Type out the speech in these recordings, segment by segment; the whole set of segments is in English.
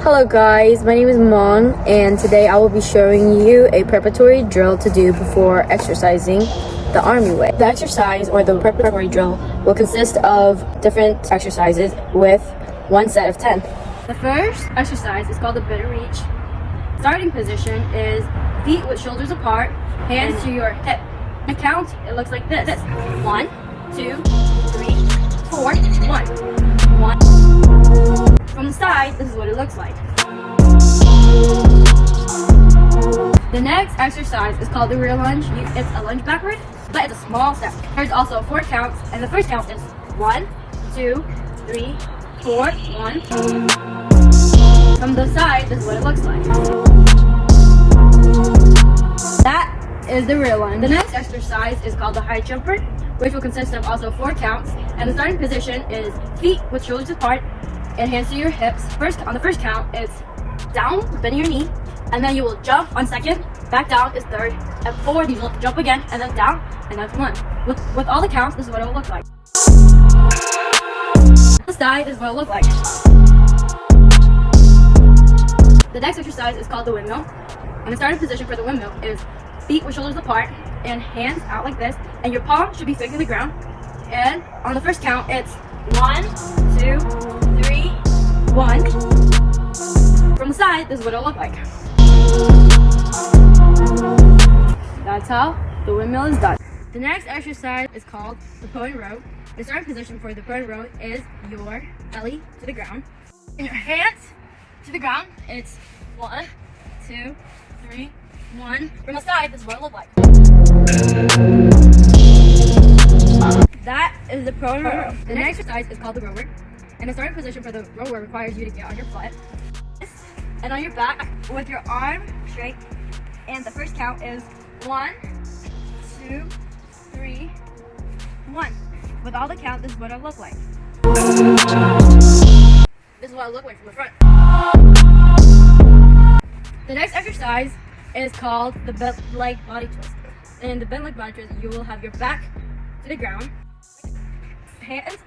Hello guys, my name is Mang, and today I will be showing you a preparatory drill to do before exercising the army way. The exercise or the preparatory drill will consist of different exercises with one set of 10. The first exercise is called the bend and reach. Starting position is feet with shoulders apart, hands to your hip. The count, it looks like this. 1, 2, 3, 4, 1. 1. From the side, this is what it looks like. The next exercise is called the rear lunge. It's a lunge backward, but it's a small step. There's also 4 counts, and the first count is 1, 2, 3, 4, 1. From the side, this is what it looks like. That is the rear lunge. The next exercise is called the high jumper, which will consist of also 4 counts, and the starting position is feet with shoulders apart and hands to your hips. On the first count, it's down, bending your knee, and then you will jump on second, back down is third, and forward you will jump again, and then down, and that's 1. With all the counts, this is what it will look like. The side is what it will look like. The next exercise is called the windmill, and the starting position for the windmill is feet with shoulders apart and hands out like this, and your palm should be facing the ground. And on the first count, it's 1, 2, 3, 1. From the side, this is what it'll look like. That's how the windmill is done. The next exercise is called the prone row. The starting position for the prone row is your belly to the ground and your hands to the ground. It's 1, 2, 3, 1. From the side, this is what it'll look like. That is the prone row. The next exercise is called the rower. And the starting position for the rower requires you to get on your butt and on your back with your arm straight. And the first count is 1, 2, 3, 1. With all the count, this is what it'll look like. This is what it'll look like from the front. The next exercise is called the bent leg body twist. In the bent leg body twist, you will have your back to the ground, hands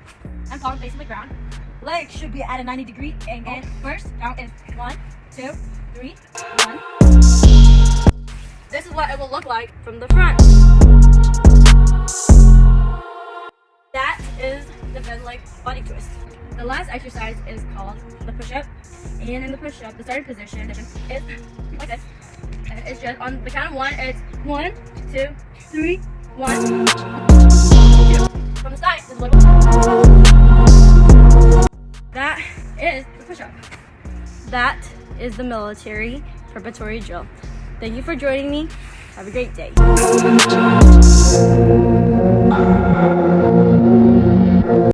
and palm facing the ground. Legs should be at a 90-degree angle. And first count is 1, 2, 3, 1. This is what it will look like from the front. That is the bent leg body twist. The last exercise is called the push-up. And in the push-up, the starting position is like this. And it's just on the count of 1, it's 1, 2, 3, 1. 2. From the side, this is what it looks like. That is the push-up. That is the military preparatory drill. Thank you for joining me. Have a great day.